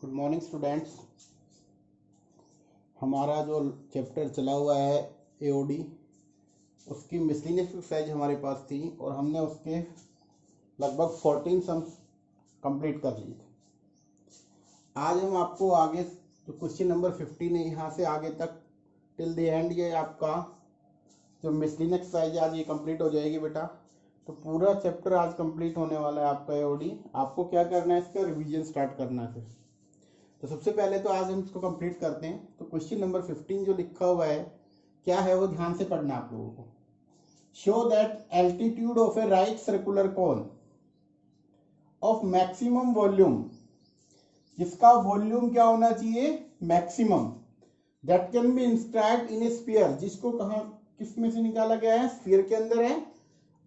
Good morning students. हमारा जो chapter चला हुआ है एओडी, उसकी मिसलिनियस एक्सरसाइज हमारे पास थी और हमने उसके लगभग 14 सम्स कंप्लीट कर लिए थे। आज हम आपको आगे जो क्वेश्चन नंबर 15 है, यहाँ से आगे तक टिल द एंड ये आपका जो मिसलिनियस एक्सरसाइज आज ये कंप्लीट हो जाएगी बेटा। तो पूरा चैप्टर आज कंप्लीट होने वाला है आपका एओडी। आपको क्या करना है, इसका रिवीजन स्टार्ट करना है। तो सबसे पहले तो आज हम इसको कंप्लीट करते हैं। तो क्वेश्चन नंबर 15 जो लिखा हुआ है क्या है वो ध्यान से पढ़ना आप लोगों को। Show that altitude of A right circular cone of maximum volume, जिसका वॉल्यूम क्या होना चाहिए, maximum, that can be inscribed in A sphere, जिसको कहाँ किस में से निकाला गया है, स्फीयर के अंदर है,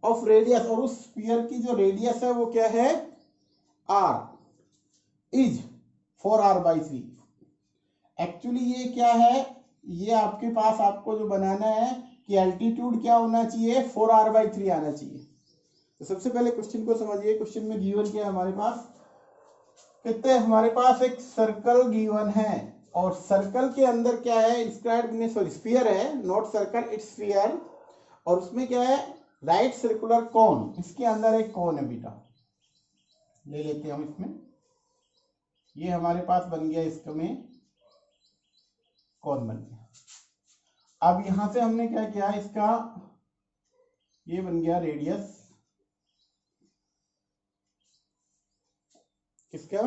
ऑफ रेडियस, और उस स्फीयर की जो रेडियस है वो क्या है, r, इज 4r/3। एक्चुअली ये क्या है, ये आपके पास आपको जो बनाना है कि एल्टीट्यूड क्या होना चाहिए, 4r/3 आना चाहिए। तो सबसे पहले क्वेश्चन को समझिए। क्वेश्चन में गिवन क्या है हमारे पास, कहते हैं हमारे पास एक सर्कल गिवन है और सर्कल के अंदर क्या है, इंस्क्राइब्ड, सॉरी स्फीयर है, नॉट सर्कल इट्स स्फीयर, और उसमें क्या है, राइट सर्कुलर कोन, इसके अंदर एक कोन है बेटा, ले लेते हैं हम इसमें, ये हमारे पास बन गया, इसमें कौन बन गया। अब यहां से हमने क्या किया, इसका ये बन गया रेडियस, किसका,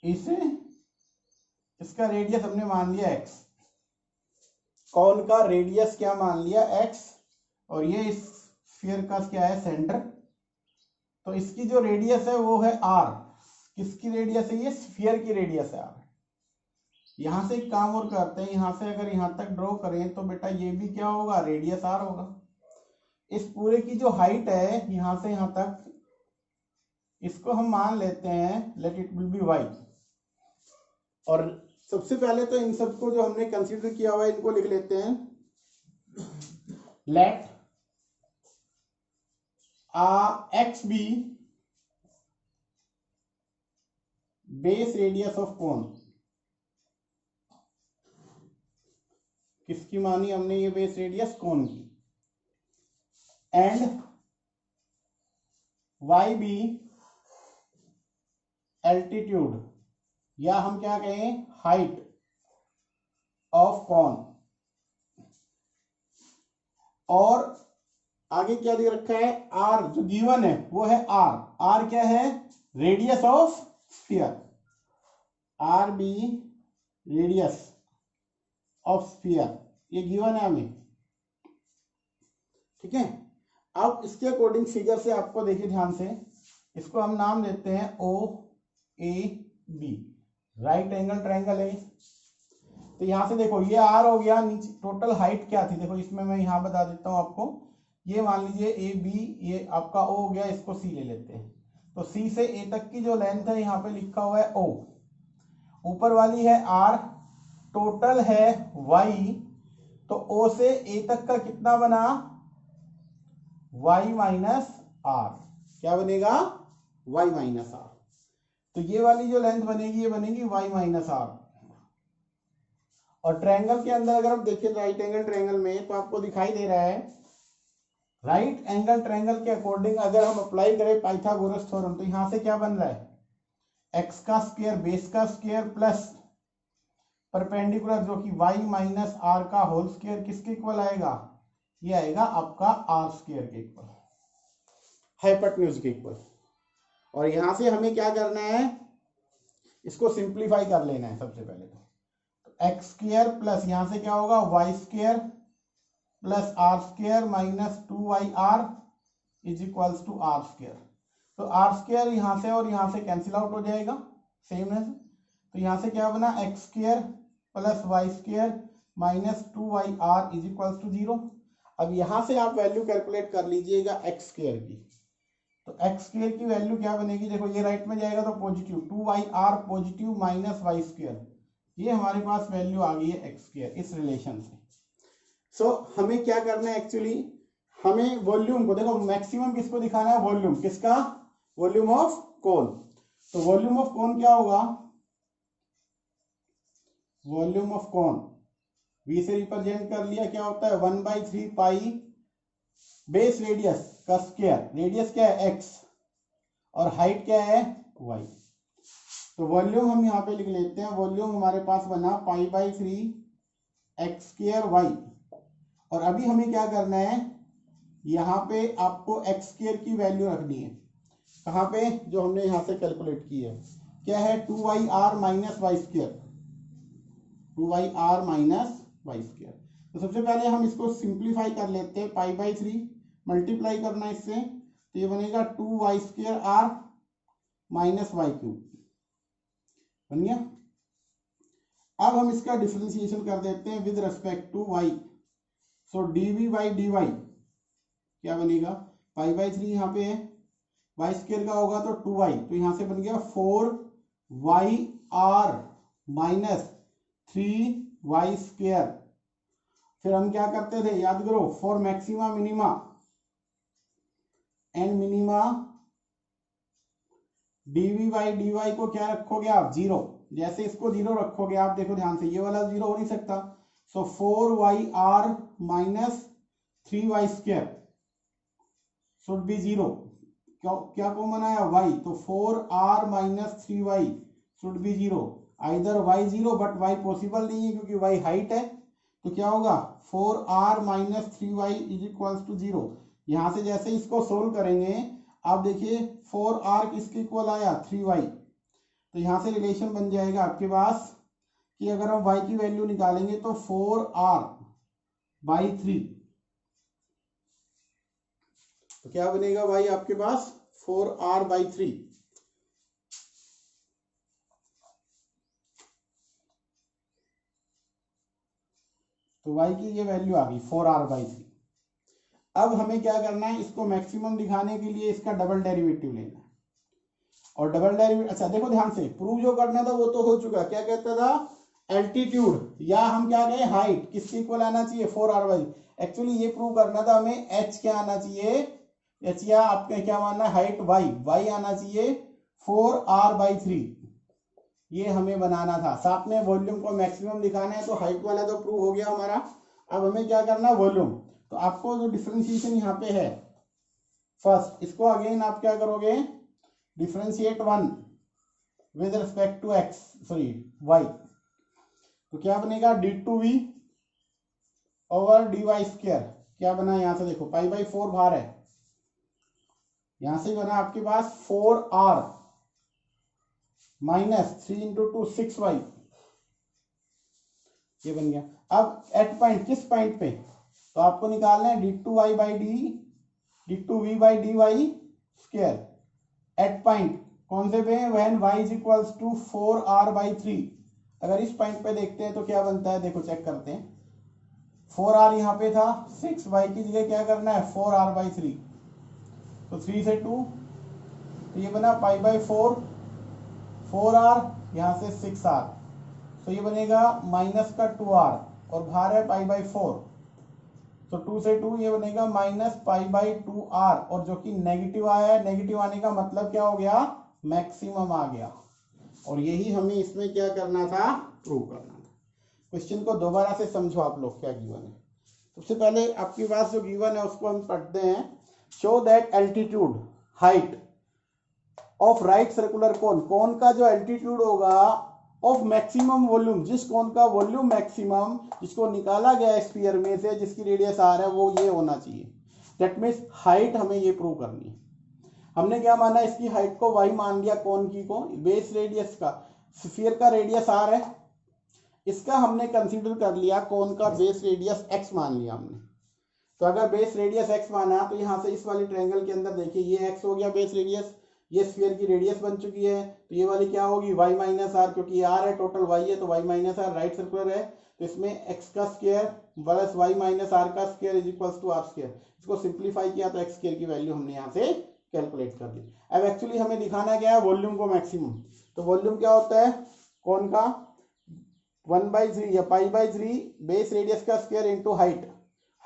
इसे, इसका रेडियस हमने मान लिया x, कौन का रेडियस क्या मान लिया x, और ये इस स्फीयर का क्या है, सेंटर। तो इसकी जो रेडियस है वो है r, किसकी रेडियस है, ये स्फीयर की रेडियस है r। यहां से एक काम और करते हैं, यहां से अगर यहां तक ड्रॉ करें तो बेटा ये भी क्या होगा, रेडियस r होगा। इस पूरे की जो हाइट है यहां से यहां तक, इसको हम मान लेते हैं, let it will be y। और सबसे पहले तो इन सबको जो हमने कंसीडर किया हुआ है इनको लिख लेते हैं, let x be base radius of cone, किसकी मानी हमने ये बेस रेडियस, कोन की, एंड y बी एल्टीट्यूड, या हम क्या कहें, हाइट ऑफ कोन, और आगे क्या दे रखा है, r, जो गिवन है वो है r क्या है, radius of sphere, r be radius of sphere, ये गिवन है हमें, ठीक है। अब इसके अकॉर्डिंग फिगर से आपको देखिए ध्यान से, इसको हम नाम देते हैं O A B, right angle triangle है। तो यहां से देखो ये आर हो गया, नीचे टोटल हाइट क्या थी, देखो इसमें मैं यहां बता देता हूं आपको, ये मान लीजिए ए बी, ये आपका ओ हो गया, इसको सी ले लेते हैं। तो सी से ए तक की जो लेंथ है यहाँ पे लिखा हुआ है ओ, ऊपर वाली है आर, टोटल है वाई, तो ओ से ए तक का कितना बना, y माइनस आर, क्या बनेगा, y माइनस आर। तो ये वाली जो लेंथ बनेगी ये बनेगी y माइनस आर। और ट्रायंगल के अंदर अगर आप देखें राइट एंगल ट्रायंगल में, तो आपको दिखाई दे रहा है, राइट एंगल ट्रायंगल के अकॉर्डिंग अगर हम अप्लाई करें पाइथागोरस थ्योरम, तो यहां से क्या बन रहा है, एक्स का स्क्वायर बेस का स्क्वायर प्लस परपेंडिकुलर जो कि y माइनस आर का होल स्क्वायर, किसके इक्वल आएगा, ये आएगा आपका आर स्क्वायर के इक्वल, हाइपोटेन्यूज के इक्वल। और यहां से हमें क्या करना है, इसको सिंप्लीफाई कर लेना है। सबसे पहले तो एक्स स्क्वायर प्लस यहां से क्या होगा, Y square plus R square minus 2yr is equals to R square. तो आर स्क्वायर यहां से और यहां से कैंसिल आउट हो जाएगा, सेम है। तो यहां से क्या बना, X square plus Y square minus 2yr is equals to 0। अब यहां से आप वैल्यू कैलकुलेट कर लीजिएगा एक्स स्क्वायर की। तो एक्स स्क्वायर की वैल्यू क्या बनेगी, देखो ये राइट में जाएगा तो positive, 2yr positive minus Y square, ये हमारे पास वैल्यू आ गई है एक्स स्क्वायर इस रिलेशन से। सो हमें क्या करना है, एक्चुअली हमें वॉल्यूम को, देखो मैक्सिमम किसको दिखाना है, वॉल्यूम किसका, वॉल्यूम ऑफ कोन। तो वॉल्यूम ऑफ कोन क्या होगा, वॉल्यूम ऑफ कोन v से रिप्रेजेंट कर लिया, क्या होता है 1/3 पाई बेस रेडियस का स्क्वायर, रेडियस क्या है x और हाइट क्या है y। तो वॉल्यूम हम यहाँ पे लिख लेते हैं, वॉल्यूम हमारे पास बना π/3 x²y। और अभी हमें क्या करना है, यहाँ पे आपको x² की वैल्यू रखनी है, कहाँ पे, जो हमने यहाँ से कैलकुलेट की है, क्या है 2yr minus y², 2yr minus y²। तो सबसे पहले हम इसको सिंप्लीफाई कर लेते हैं, π/3 मल्टीप्लाई करना इससे, तो ये बनेगा 2y² माइनस y³ बन गया। अब हम इसका डिफरेंशिएशन कर देते हैं with respect to y। So dv/dy क्या बनेगा, π/3 यहाँ पे है, y² का होगा तो 2y, तो यहाँ से बन गया 4yr माइनस 3y²। फिर हम क्या करते थे, याद करो, for maxima minima and minima dv/dy को क्या रखोगे आप, 0। जैसे इसको 0 रखोगे आप, देखो ध्यान से, ये वाला 0 हो नहीं सकता, सो 4yr minus 3y² should be 0। क्या कॉमन आया, y, तो 4r minus 3y should be 0। Either y 0, but y possible नहीं है क्योंकि y हाइट है, तो क्या होगा 4r minus 3y is equals to 0। यहां से जैसे इसको सोल्व करेंगे आप देखिए 4r किसके इक्वल आया, 3y। तो यहां से रिलेशन बन जाएगा आपके पास कि अगर हम y की वैल्यू निकालेंगे तो 4r/3, तो क्या बनेगा भाई आपके पास 4r/3। तो y की ये वैल्यू आ गई 4r/3। अब हमें क्या करना है, इसको मैक्सिमम दिखाने के लिए इसका डबल डेरिवेटिव लेना है। और डबल डेरिवेटिव, अच्छा देखो ध्यान से, प्रूव जो करना था वो तो हो चुका, क्या कहता था, एल्टीट्यूड या हम क्या कहें हाइट किसके इक्वल आना चाहिए, 4r/। एक्चुअली ये प्रूव करना था हमें h क्या आना चाहिए, h या आपके क्या मानना है, हाइट y आना चाहिए 4r/3, ये हमें बनाना था। साथ में वॉल्यूम को मैक्सिमम दिखाना है, तो हाइट वाला तो प्रूव हो गया हमारा। अब हमें क्या करना है, वॉल्यूम। तो आपको जो डिफरेंशिएशन यहाँ पे है, फर्स्ट इसको अगेन आप क्या करोगे, differentiate 1 with respect to x, sorry y। तो क्या बनेगा d2v ओवर dy², क्या बना यहाँ से देखो, π/4 बाहर है, यहां से बना आपके पास 4r माइनस 3 × 2 6y, ये बन गया। अब एट पॉइंट, किस पॉइंट पे, तो आपको निकालना है d2v/dy² एट पॉइंट कौन से पे, when y is equals to 4r/3। अगर इस पॉइंट पे देखते हैं तो क्या बनता है, देखो चेक करते हैं, 4r यहाँ पे था, 6y की जगह क्या करना है 4r/3, तो 3 से 2, तो ये बना π/4, 4r यहाँ से 6r, तो ये बनेगा माइनस का 2r और बाहर है π/4, तो 2 से 2 ये बनेगा माइनस π/2r, और जो कि नेगेटिव आया है, नेगेटिव आने का मतलब क्या हो गया, मैक्सिमम आ गया। और यही हमें इसमें क्या करना था, प्रूव करना था। क्वेश्चन को दोबारा से समझो आप लोग, क्या गिवन है। सबसे पहले आपके पास जो गिवन है उसको हम पढ़ते हैं। Show that altitude height of right circular cone, cone का जो एल्टीट्यूड होगा ऑफ मैक्सिमम वॉल्यूम, जिस कोन का वॉल्यूम मैक्सिमम जिसको निकाला गया स्फीयर में से, जिसकी रेडियस आर है, वो ये होना चाहिए। दैट मीन्स हाइट हमें ये प्रूव करनी है। हमने क्या माना, इसकी हाइट को y मान लिया, कोन की को, बेस रेडियस का, स्फीयर का रेडियस r है, इसका हमने कंसीडर कर लिया, कोन का बेस रेडियस x मान लिया हमने। तो अगर बेस रेडियस x माना, तो यहाँ से इस वाले ट्रायंगल के अंदर देखिए ये x हो गया बेस रेडियस, ये स्फीयर की रेडियस बन चुकी है, तो ये वाली क्या होगी y माइनस आर, क्योंकि r है, टोटल y है, तो y minus r right circular है, तो इसमें x का square plus y minus r का square is equals to r²। इसको सिंप्लीफाई किया तो x² की वैल्यू हमने यहाँ से कैलकुलेट कर दी। अब एक्चुअली हमें दिखाना क्या है, वॉल्यूम को मैक्सिमम। तो वॉल्यूम क्या होता है, कौन का 1/3 या π/3 बेस रेडियस का स्क्वायर इंटू हाइट,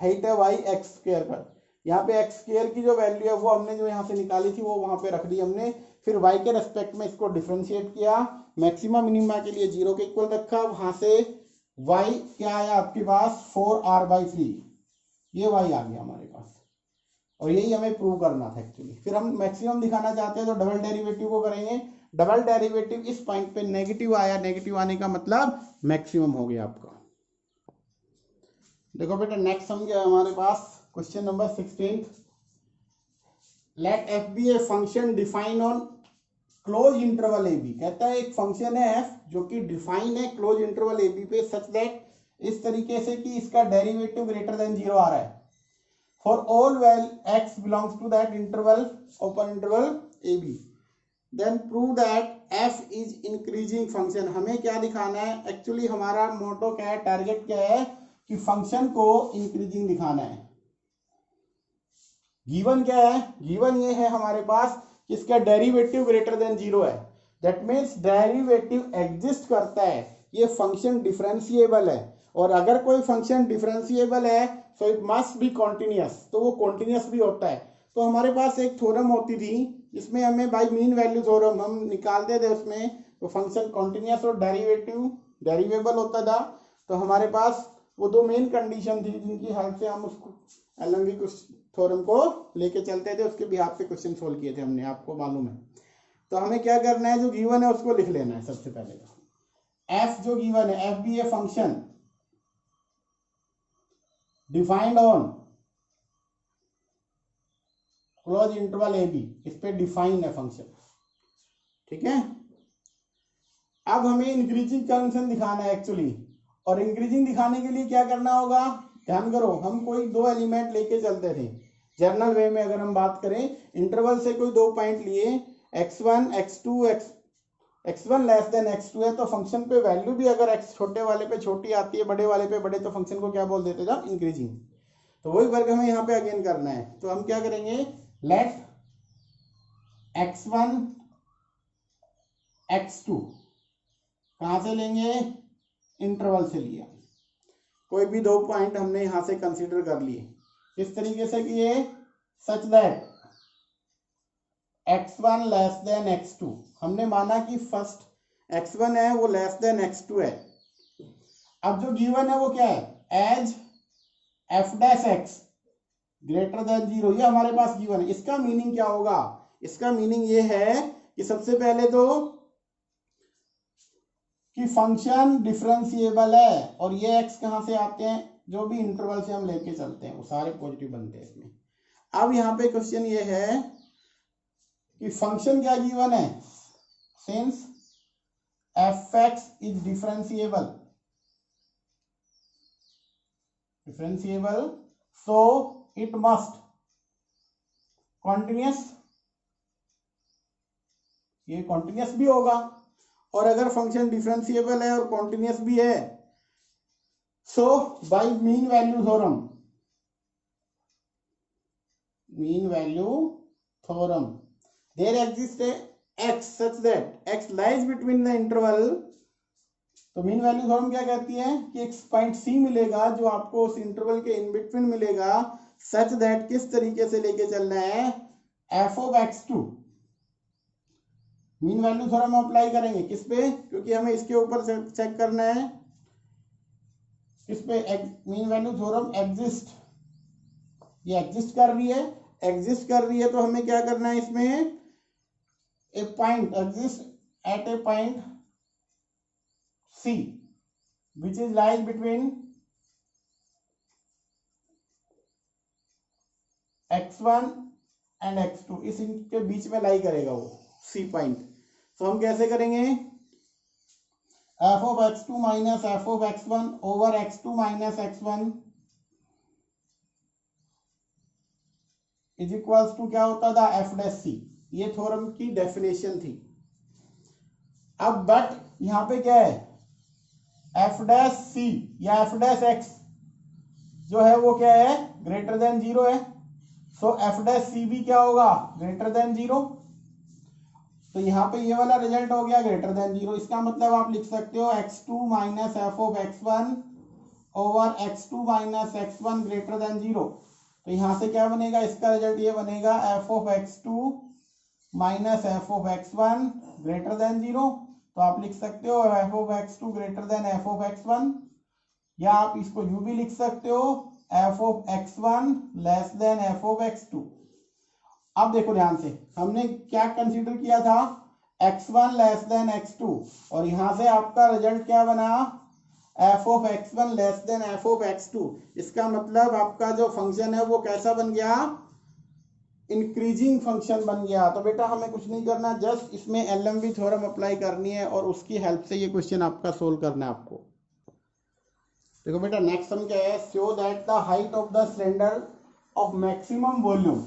हाइट है y x² का, यहाँ पे एक्स स्क्वायर की जो वैल्यू है वो हमने जो यहाँ से निकाली थी वो वहाँ पे रख दी हमने, फिर वाई के रेस्पेक्ट में इसको डिफ्रेंशिएट किया, मैक्सिमा मिनिमा के लिए 0 के इक्वल रखा, वहां से वाई क्या आया आपके पास 4r/3, ये वाई आ गया हमारे पास, और यही हमें प्रूव करना था एक्चुअली। फिर हम मैक्सिमम दिखाना चाहते हैं तो डबल डेरिवेटिव को करेंगे, डबल डेरिवेटिव इस पॉइंट पे नेगेटिव आया, नेगेटिव आने का मतलब मैक्सिमम हो गया आपका। देखो बेटा नेक्स्ट सम क्या है हमारे पास, question number 16, let f be a function define on close interval A b. कहता है एक फंक्शन है एफ जो कि डिफाइन है क्लोज इंटरवल ए बी पे सच दैट, इस तरीके से कि इसका डेरिवेटिव ग्रेटर देन 0 आ रहा है for all well X belongs to that interval, open interval A B, then prove that F is increasing function. हमें क्या दिखाना है एक्चुअली, हमारा मोटो क्या है, टारगेट क्या है कि फंक्शन को इंक्रीजिंग दिखाना है। गिवन क्या है, गिवन ये है हमारे पास कि इसका डेरिवेटिव ग्रेटर देन 0 है, दैट मीन्स डेरिवेटिव एग्जिस्ट करता है, ये फंक्शन डिफरेंशिएबल है, और अगर कोई फंक्शन डिफरेंशिएबल है so it must be continuous, तो वो कॉन्टिन्यूअस भी होता है। तो हमारे पास एक थ्योरम होती थी जिसमें हमें बाय मीन वैल्यू थ्योरम हम निकालते थे उसमें, तो फंक्शन कॉन्टिन्यूअस और डेरिवेबल होता था। तो हमारे पास वो दो मेन कंडीशन थी जिनकी हेल्प से हम उसको एलएमवी थ्योरम को लेके चलते थे, उसके बिहाफ पे क्वेश्चन सोल्व किए थे हमने, आपको मालूम है। तो हमें क्या करना है, जो गिवन है उसको लिख लेना है सबसे पहले। तो एफ जो गिवन है, F be a function defined on close interval A B, इस पे डिफाइन है फंक्शन, ठीक है। अब हमें इंक्रीजिंग फंक्शन दिखाना है एक्चुअली, और इंक्रीजिंग दिखाने के लिए क्या करना होगा, ध्यान करो, हम कोई दो एलिमेंट लेके चलते थे जर्नल वे में। अगर हम बात करें इंटरवल से कोई दो पॉइंट लिए, x1 x2 x1 less than x2 है, तो फंक्शन पे वैल्यू भी अगर x छोटे वाले पे छोटी आती है, बड़े वाले पे बड़े, तो फंक्शन को क्या बोल देते थे, इंक्रीजिंग। तो वही वर्क हमें यहाँ पे अगेन करना है। तो हम क्या करेंगे, लेट x1 x2 कहां से लेंगे, इंटरवल से लिया, कोई भी दो पॉइंट हमने यहां से कंसीडर कर लिए, इस तरीके से कि ये such that x1 less than x2, हमने माना कि फर्स्ट x1 है वो लेस देन x2 है। अब जो गिवन है वो क्या है, as f dash x greater than 0, ये हमारे पास गिवन है। इसका मीनिंग क्या होगा, इसका मीनिंग ये है कि सबसे पहले तो कि फंक्शन डिफरेंशिएबल है, और ये x कहां से आते हैं, जो भी इंटरवल से हम लेके चलते हैं वो सारे पॉजिटिव बनते हैं इसमें। अब यहाँ पे क्वेश्चन ये है कि फंक्शन क्या गिवन है, since fx is differentiable so it must continuous, ये कॉन्टिन्यूअस भी होगा, और अगर फंक्शन डिफरेंशिएबल है और कॉन्टिन्यूअस भी है, so by mean value theorem there exist a x such that x lies between the interval. तो मीन वैल्यू थ्योरम क्या कहती है कि एक पॉइंट C मिलेगा जो आपको उस इंटरवल के इन बिटवीन मिलेगा, सच दैट किस तरीके से लेके चलना है, f of x2। Mean value theorem apply करेंगे किस पे, क्योंकि हमें इसके ऊपर चेक करना है किस पे, मीन वैल्यू थ्योरम एग्जिस्ट, ये एग्जिस्ट कर रही है, तो हमें क्या करना है इसमें, a point exist at a point C which is lies between x1 and x2, इस इनके बीच में लाई करेगा वो C पॉइंट। तो हम कैसे करेंगे, f of x2 minus f of x1 over x2 minus x1 is equals to क्या होता था, f डैश c। ये थ्योरम की डेफिनेशन थी। अब बट यहां पे क्या है, f डैश c या f डैश x जो है वो क्या है, ग्रेटर देन 0 है, सो f डैश c भी क्या होगा, ग्रेटर देन 0। तो यहाँ पे ये वाला रिजल्ट हो गया ग्रेटर देन 0। इसका मतलब आप लिख सकते हो x2 minus f of x1 over x2 minus x1 greater than 0। तो यहाँ से क्या बनेगा, इसका रिजल्ट ये बनेगा F of x2 minus F of x1 greater than 0। तो आप लिख सकते हो F of x2 greater than F of x1, या आप इसको यूं भी लिख सकते हो F of x1 less than F of x2। अब देखो ध्यान से, हमने क्या कंसीडर किया था, x1 लेस देन x2, और यहां से आपका रिजल्ट क्या बना, F of x1 less than F of x2। इसका मतलब आपका जो फंक्शन है वो कैसा बन गया, इंक्रीजिंग फंक्शन बन गया। तो बेटा हमें कुछ नहीं करना, जस्ट इसमें एलएमवी थ्योरम अप्लाई करनी है और उसकी हेल्प से ये क्वेश्चन आपका सोल्व करना है आपको। देखो बेटा नेक्स्ट सम क्या है, show that the height of the cylinder of maximum volume.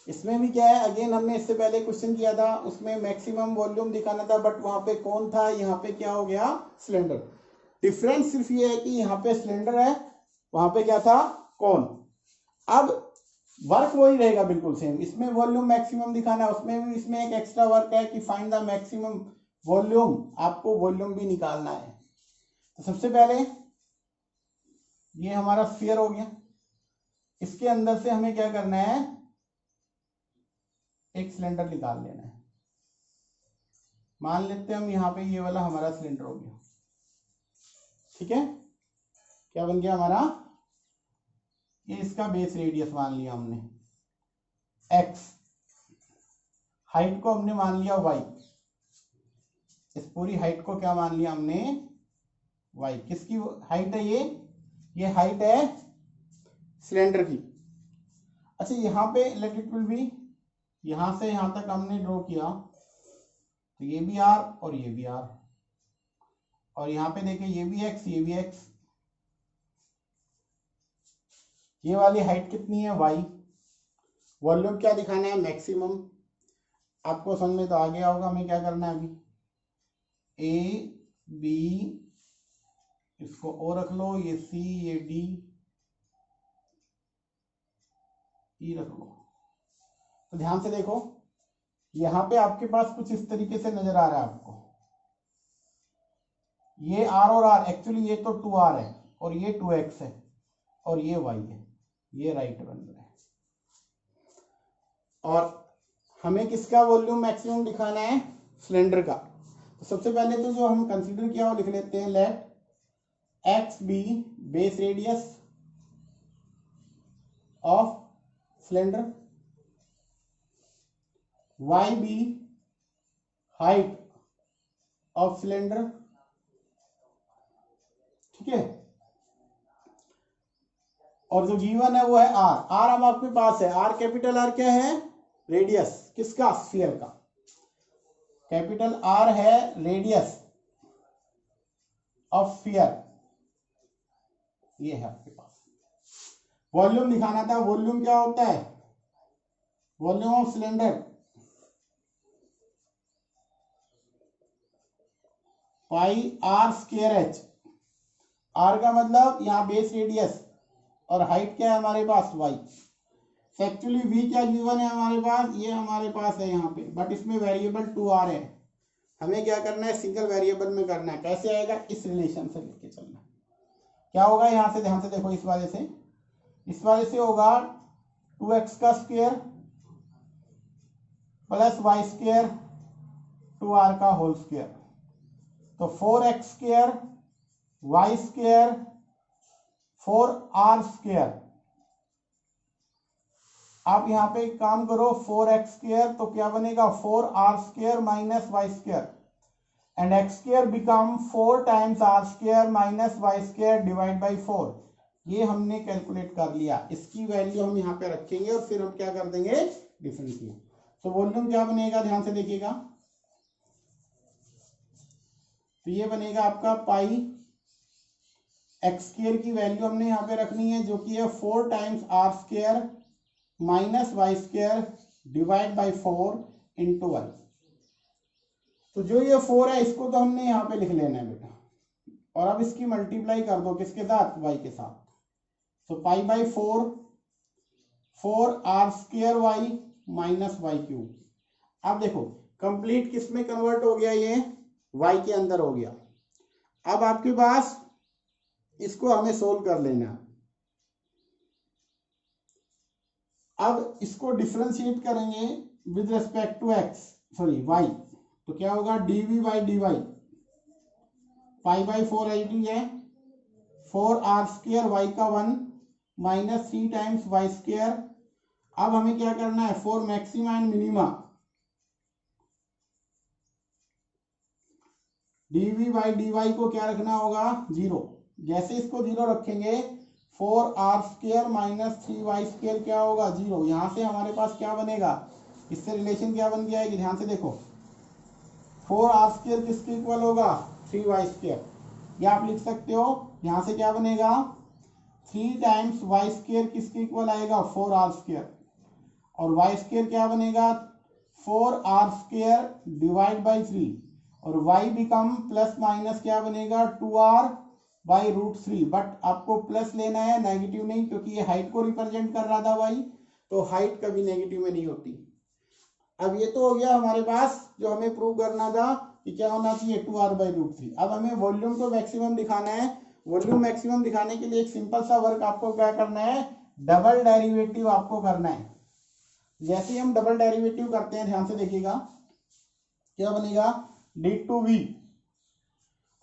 इसमें भी क्या है, अगेन हमने इससे पहले क्वेश्चन किया था, उसमें मैक्सिमम वॉल्यूम दिखाना था, बट वहां पे कौन था, यहाँ पे क्या हो गया, सिलेंडर। डिफरेंस सिर्फ ये है कि यहाँ पे सिलेंडर है, वहां पे क्या था, कौन। अब वर्क वही रहेगा बिल्कुल सेम, इसमें वॉल्यूम मैक्सिमम दिखाना है, उसमें भी इसमें एक एक्स्ट्रा वर्क है कि फाइंड द मैक्सिमम वॉल्यूम, आपको वॉल्यूम भी निकालना है। तो सबसे पहले ये हमारा स्फीयर हो गया, इसके अंदर से हमें क्या करना है, एक सिलेंडर निकाल लेना है। मान लेते हैं हम यहाँ पे ये वाला हमारा सिलेंडर हो गया, ठीक है, क्या बन गया हमारा, ये इसका बेस रेडियस मान लिया हमने x, हाइट को हमने मान लिया y, इस पूरी हाइट को क्या मान लिया हमने, y। किसकी हाइट है ये हाइट है सिलेंडर की। अच्छा यहाँ पे लेट इट विल बी, यहां से यहां तक हमने ड्रॉ किया, तो ये भी r और ये भी r, और यहाँ पे देखिए ये भी x ये भी x, ये वाली हाइट कितनी है y, वॉल्यूम क्या दिखाना है, मैक्सिमम। आपको समझ में तो आ गया होगा हमें क्या करना है अभी, a b, इसको o रख लो, ये c ये d e रख लो। तो ध्यान से देखो, यहां पे आपके पास कुछ इस तरीके से नजर आ रहा है आपको, ये r और r, एक्चुअली ये तो 2r है और ये 2x है और ये y है, ये राइट बन रहा है। और हमें किसका वॉल्यूम मैक्सिमम दिखाना है, सिलेंडर का। तो सबसे पहले तो जो हम कंसीडर किया वो लिख लेते हैं, let x be base radius of cylinder, y be height of cylinder, ठीक है। और जो गिवन है वो है r अब आपके पास है, r कैपिटल R क्या है, रेडियस किसका, स्फीयर का। कैपिटल R है रेडियस ऑफ स्फीयर, ये है आपके पास। वॉल्यूम दिखाना था, वॉल्यूम क्या होता है, volume of cylinder pi r square h, r का मतलब यहाँ बेस रेडियस और हाइट क्या है हमारे पास y। एक्चुअली v क्या गिवन है हमारे पास, ये हमारे पास है यहाँ पे, बट इसमें वेरिएबल 2r है, हमें क्या करना है, सिंगल वेरिएबल में करना है। कैसे आएगा, इस रिलेशन से लेके चलना। क्या होगा यहाँ से, ध्यान से देखो, इस वाले से होगा 2x का square plus y square 2r का होल स्क्वायर, तो 4x square y square 4r square. आप यहाँ पे एक काम करो, 4x स्क्वायर तो क्या बनेगा, 4r square minus y square, and x square become 4 times r square minus y square divide by 4। ये हमने कैलकुलेट कर लिया, इसकी वैल्यू हम यहाँ पे रखेंगे और फिर हम क्या कर देंगे, डिफरेंशिएट। तो वॉल्यूम क्या बनेगा, ध्यान से देखिएगा, तो ये बनेगा आपका पाई एक्स स्क्वायर की वैल्यू हमने यहाँ पे रखनी है जो कि है 4 times r square minus y square divide by 4 into 1। तो जो ये 4 है इसको तो हमने यहाँ पे लिख लेना है बेटा, और अब इसकी मल्टीप्लाई कर दो किसके साथ, y के साथ। तो pi by 4 r square y minus y cube. अब देखो कंप्लीट किस में कन्वर्ट हो गया, ये y के अंदर हो गया। अब आपके पास इसको हमें सोल्व कर लेना। अब इसको डिफरेंशिएट करेंगे with respect to X, sorry Y, तो क्या होगा D V by D Y, 5/4 H D है, 4r² वाई का 1 माइनस 3 टाइम्स वाई स्क्वायर। अब हमें क्या करना है, for maxima and minima dv by D Y को क्या रखना होगा, 0। जैसे इसको 0 रखेंगे 4r² माइनस 3y² क्या होगा, 0। यहां से हमारे पास क्या बनेगा, इससे रिलेशन क्या बन गया है कि ध्यान से देखो, 4r² किसके इक्वल होगा, 3y²। या आप लिख सकते हो यहां से क्या बनेगा, 3 टाइम्स y² किसके इक्वल आएगा, 4r², और y² क्या बनेगा, 4r² डिवाइड बाई 3, और y बिकम प्लस माइनस क्या बनेगा, 2r बाई रूट 3। बट आपको प्लस लेना है, नेगेटिव नहीं, क्योंकि ये हाइट को रिप्रेजेंट कर रहा था y, तो हाइट कभी नेगेटिव में नहीं होती। अब ये तो हो गया हमारे पास जो हमें प्रूव करना था कि क्या होना चाहिए, 2r बाई रूट 3। अब हमें वॉल्यूम को मैक्सिमम दिखाना है। वॉल्यूम मैक्सिमम दिखाने के लिए एक सिंपल सा वर्क आपको क्या करना है, डबल डेरिवेटिव आपको करना है। जैसे ही हम डबल डेरिवेटिव करते हैं, ध्यान से देखिएगा क्या बनेगा, d2v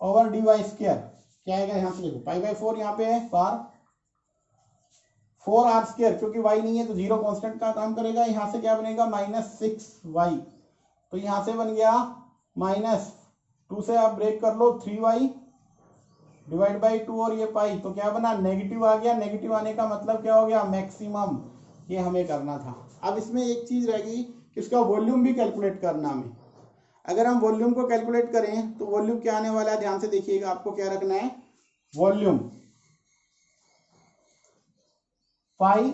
ओवर dy स्क्वायर क्या आएगा, यहां से देखो π/4 यहाँ पे है बार, 4r², क्योंकि y नहीं है तो 0 कांस्टेंट का काम करेगा। यहां से क्या बनेगा, -6y, तो यहां से बन गया -2 से आप ब्रेक कर लो 3y डिवाइड बाई 2, और ये पाई, तो क्या बना, नेगेटिव आ गया। नेगेटिव आने का मतलब क्या हो गया, मैक्सिमम। ये हमें करना था। अब इसमें एक चीज रहेगी कि इसका वॉल्यूम भी कैलकुलेट करना हमें। अगर हम वॉल्यूम को कैलकुलेट करें तो वॉल्यूम क्या आने वाला है, ध्यान से देखिएगा, आपको क्या रखना है, वॉल्यूम पाई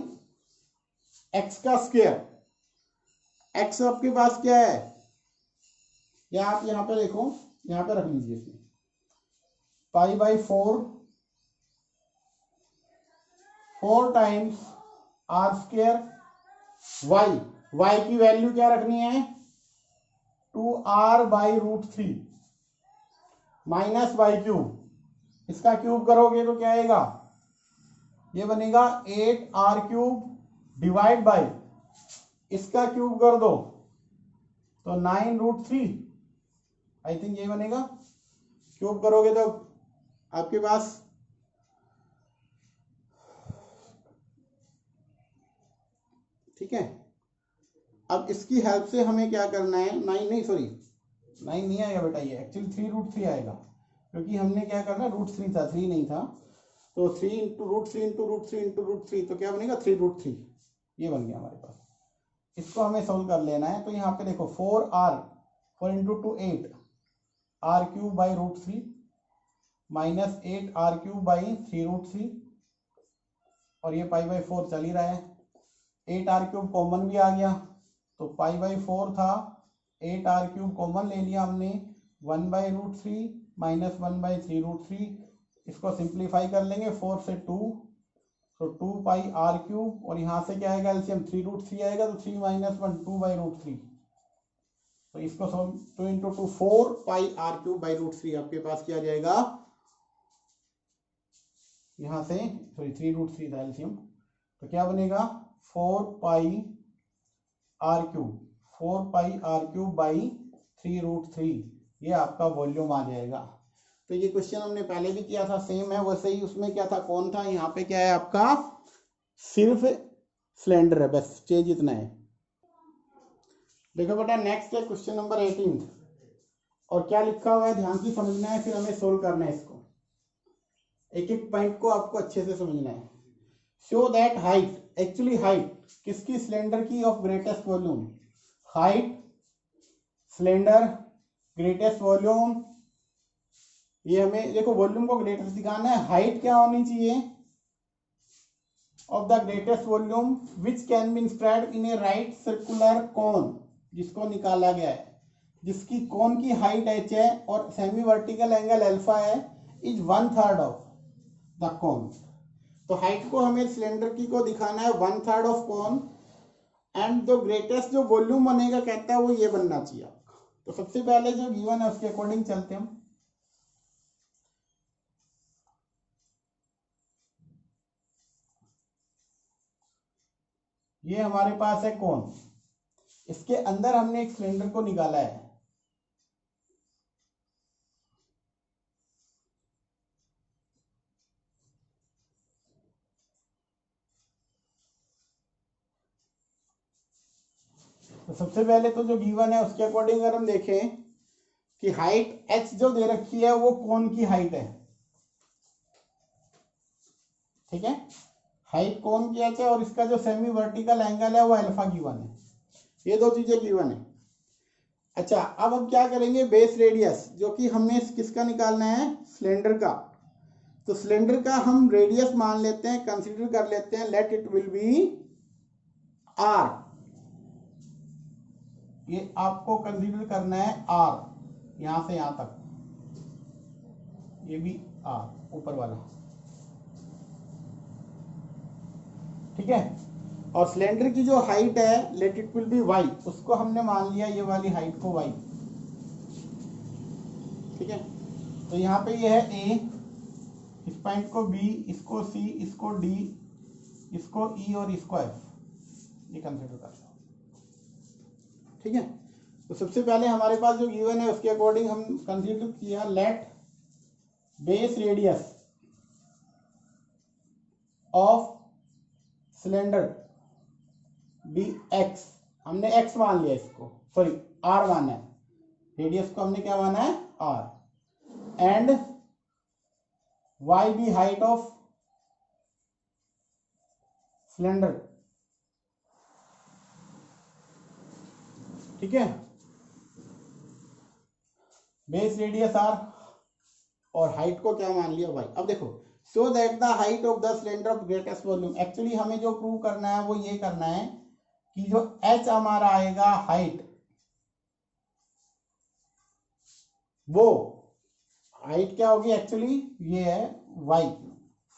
एक्स का स्क्वायर, एक्स आपके पास क्या है, या आप यहां पे देखो, यहां पे रख लीजिए इसमें π/4 4 टाइम्स r², y की वैल्यू क्या रखनी है, 2r बाई रूट 3 माइनस y क्यूब, इसका क्यूब करोगे तो क्या आएगा, ये बनेगा 8r³ डिवाइड बाई, इसका क्यूब कर दो तो 9√3, आई थिंक ये बनेगा। क्यूब करोगे तो आपके पास ठीक है। अब इसकी हेल्प से हमें क्या करना है, 9 नहीं आएगा बेटा, ये एक्चुअली 3√3 आएगा, क्योंकि हमने क्या करना, √3 था, 3 नहीं था, तो 3 इंटू √3 इंटू √3 इंटू √3, तो क्या बनेगा 3√3, ये बन गया हमारे पास। इसको हमें सोल्व कर लेना है। तो यहाँ पे देखो 4 into 2 8 r³ by √3 minus 8r³ by 3√3, और ये π/4 चल ही रहा है, 8r³ कॉमन भी आ गया, तो π/4 था, 8r³ कॉमन ले लिया हमने, 1/√3 माइनस 1/3√3, इसको सिंप्लीफाई कर लेंगे, 4 से 2, तो 2πr³, और यहाँ से क्या आएगा एलसीएम, 3√3 आएगा, तो 3 माइनस 1 2/√3, तो इसको 2 इंटू 2 4πr³ बाई √3 आपके पास क्या आ जाएगा, यहाँ से सॉरी 3√3 था एलसीएम, तो क्या बनेगा 4πr³ बाई 3√3, ये आपका वॉल्यूम आ जाएगा। तो ये क्वेश्चन हमने पहले भी किया था, सेम है वैसे ही। उसमें क्या था, कौन था, यहाँ पे क्या है आपका, सिर्फ सिलेंडर है, बस चेंज इतना है। देखो बेटा नेक्स्ट है क्वेश्चन नंबर 18, और क्या लिखा हुआ है ध्यान से समझना है, फिर हमें सोल्व करना है इसको, एक एक पॉइंट को आपको अच्छे से समझना है। Show that height, actually height किसकी, सिलेंडर की, of greatest volume, height cylinder greatest volume, ये हमें देखो वॉल्यूम को ग्रेटेस्ट दिखाना है। हाइट क्या होनी चाहिए, of the greatest volume which can be inscribed in A right circular कोन, जिसको निकाला गया है, जिसकी कोन की हाइट h है और सेमी वर्टिकल एंगल अल्फा है, इज 1/3 ऑफ द कोन। तो हाइट को हमें सिलेंडर की को दिखाना है 1/3 ऑफ कोन, एंड जो ग्रेटेस्ट जो वॉल्यूम बनेगा कहता है वो ये बनना चाहिए आपका। तो सबसे पहले जो गिवन है उसके अकॉर्डिंग चलते हैं हम। ये हमारे पास है कोन, इसके अंदर हमने एक सिलेंडर को निकाला है। तो सबसे पहले तो जो गिवन है उसके अकॉर्डिंग अगर हम देखें कि हाइट h जो दे रखी है वो कोन की हाइट है, ठीक है, हाइट कोन की h है, और इसका जो सेमी वर्टिकल एंगल है वो अल्फा गिवन है। ये दो चीजें गिवन है। अच्छा, अब हम क्या करेंगे, बेस रेडियस जो कि हमने किसका निकालना है, सिलेंडर का। तो सिलेंडर का हम रेडियस मान लेते हैं, कंसीडर कर लेते हैं, let it will be r। ये आपको कंसीडर करना है r, यहां से यहां तक, ये भी r ऊपर वाला, ठीक है। और सिलेंडर की जो हाइट है let it will be y, उसको हमने मान लिया ये वाली हाइट को y, ठीक है। तो यहाँ पे ये है a, इस पॉइंट को b, इसको c, इसको d, इसको e और इसको f, ये कंसीडर कर लो, ठीक है। तो सबसे पहले हमारे पास जो गिवन है उसके अकॉर्डिंग हम कंसीडर किया, let base radius of cylinder be x, हमने x मान लिया, इसको सॉरी r माना है, रेडियस को हमने क्या माना है, r, and y be height of cylinder, ठीक है, बेस रेडियस r और हाइट को क्या मान लिया y। अब देखो, so that the height of the cylinder of greatest volume, actually हमें जो प्रूव करना है वो ये करना है कि जो h हमारा आएगा हाइट, वो हाइट क्या होगी, एक्चुअली ये है y,